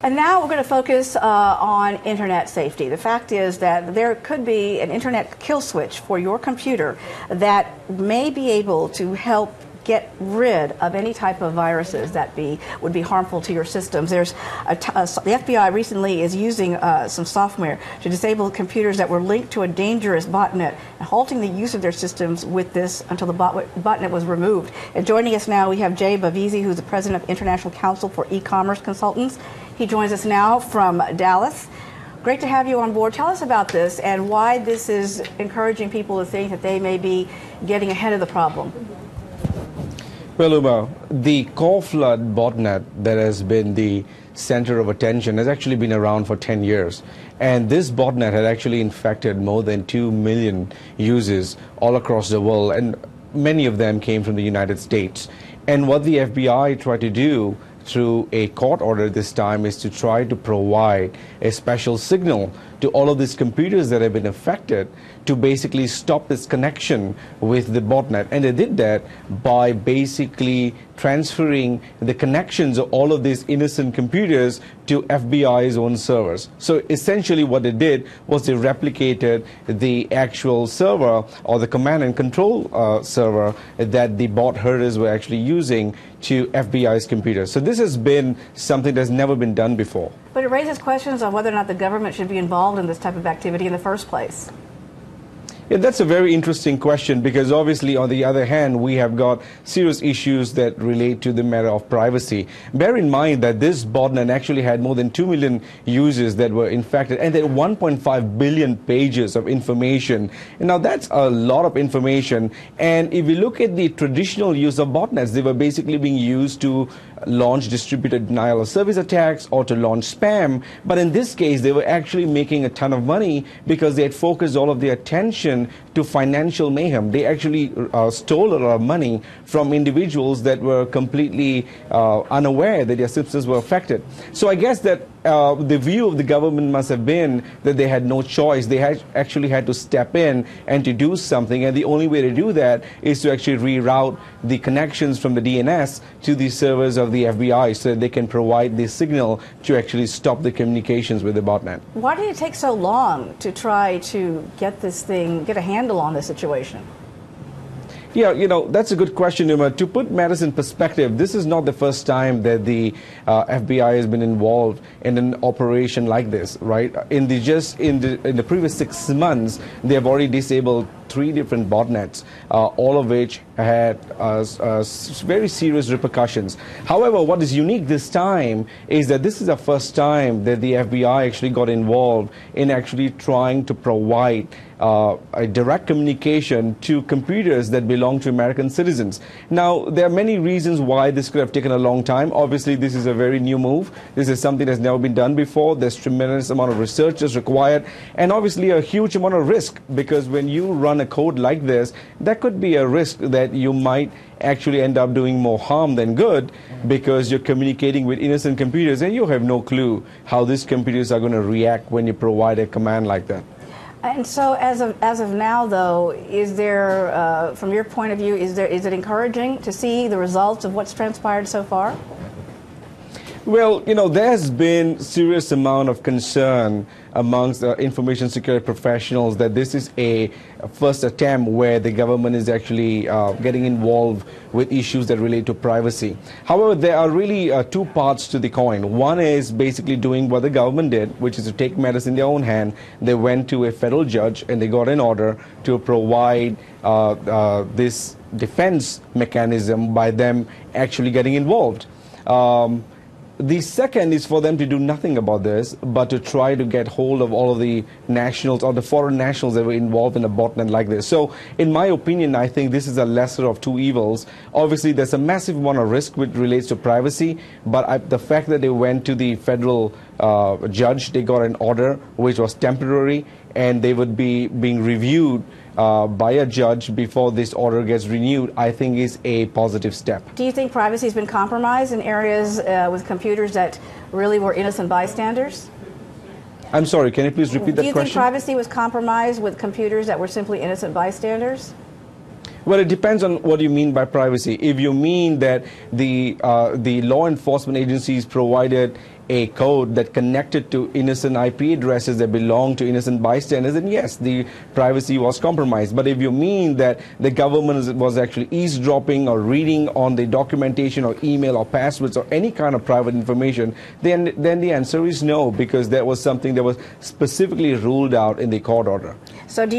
And now we're going to focus on internet safety. The fact is that there could be an internet kill switch for your computer that may be able to help get rid of any type of viruses that would be harmful to your systems. There's the FBI recently is using some software to disable computers that were linked to a dangerous botnet and halting the use of their systems with this until the botnet was removed. And joining us now, we have Jay Bavizzi, who's the president of International Council for E-Commerce Consultants. He joins us now from Dallas. Great to have you on board. Tell us about this and why this is encouraging people to think that they may be getting ahead of the problem. Well, Uma, the Coreflood botnet that has been the center of attention has actually been around for 10 years. And this botnet had actually infected more than 2 million users all across the world, and many of them came from the United States. And what the FBI tried to do through a court order this time is to try to provide a special signal to all of these computers that have been affected to basically stop this connection with the botnet. And they did that by basically transferring the connections of all of these innocent computers to FBI's own servers. So essentially what they did was they replicated the actual server or the command and control server that the bot herders were actually using to FBI's computers. So this has been something that's never been done before. But it raises questions on whether or not the government should be involved in this type of activity in the first place. Yeah, that's a very interesting question, because obviously on the other hand we have got serious issues that relate to the matter of privacy. Bear in mind that this botnet actually had more than 2 million users that were infected, and there 1.5 billion pages of information. And now that's a lot of information, and if you look at the traditional use of botnets, they were basically being used to launch distributed denial of service attacks or to launch spam. But in this case they were actually making a ton of money because they had focused all of their attention to financial mayhem. They actually stole a lot of money from individuals that were completely unaware that their systems were affected. So I guess that the view of the government must have been that they had no choice. They actually had to step in and to do something, and the only way to do that is to actually reroute the connections from the DNS to the servers of the FBI so that they can provide the signal to actually stop the communications with the botnet. Why did it take so long to try to get this thing, get a handle on this situation? Yeah, you know, that's a good question, Uma. To put matters in perspective, this is not the first time that the FBI has been involved in an operation like this, right? In the previous 6 months, they have already disabled 3 different botnets, all of which had very serious repercussions. However, what is unique this time is that this is the first time that the FBI actually got involved in actually trying to provide a direct communication to computers that belong to American citizens. Now, there are many reasons why this could have taken a long time. Obviously, this is a very new move. This is something that's never been done before. There's tremendous amount of research that's required, and obviously a huge amount of risk, because when you run a code like this, there could be a risk that you might actually end up doing more harm than good, because you're communicating with innocent computers and you have no clue how these computers are going to react when you provide a command like that. And so, as of now, though, is there, from your point of view, is it encouraging to see the results of what's transpired so far? Well, you know, there's been serious amount of concern amongst information security professionals that this is a first attempt where the government is actually getting involved with issues that relate to privacy. However, there are really 2 parts to the coin. One is basically doing what the government did, which is to take matters in their own hand. They went to a federal judge and they got an order to provide this defense mechanism by them actually getting involved. The second is for them to do nothing about this, but to try to get hold of all of the nationals or the foreign nationals that were involved in a botnet like this. So, in my opinion, I think this is a lesser of 2 evils. Obviously, there's a massive amount of risk which relates to privacy, but the fact that they went to the federal judge, they got an order which was temporary, and they would be being reviewed by a judge before this order gets renewed, I think is a positive step. Do you think privacy has been compromised in areas with computers that really were innocent bystanders? I'm sorry, can you please repeat that question? Do you think privacy was compromised with computers that were simply innocent bystanders? Well, it depends on what you mean by privacy. If you mean that the law enforcement agencies provided a code that connected to innocent IP addresses that belong to innocent bystanders, then yes, the privacy was compromised. But if you mean that the government was actually eavesdropping or reading on the documentation or email or passwords or any kind of private information, then the answer is no, because that was something that was specifically ruled out in the court order. So do you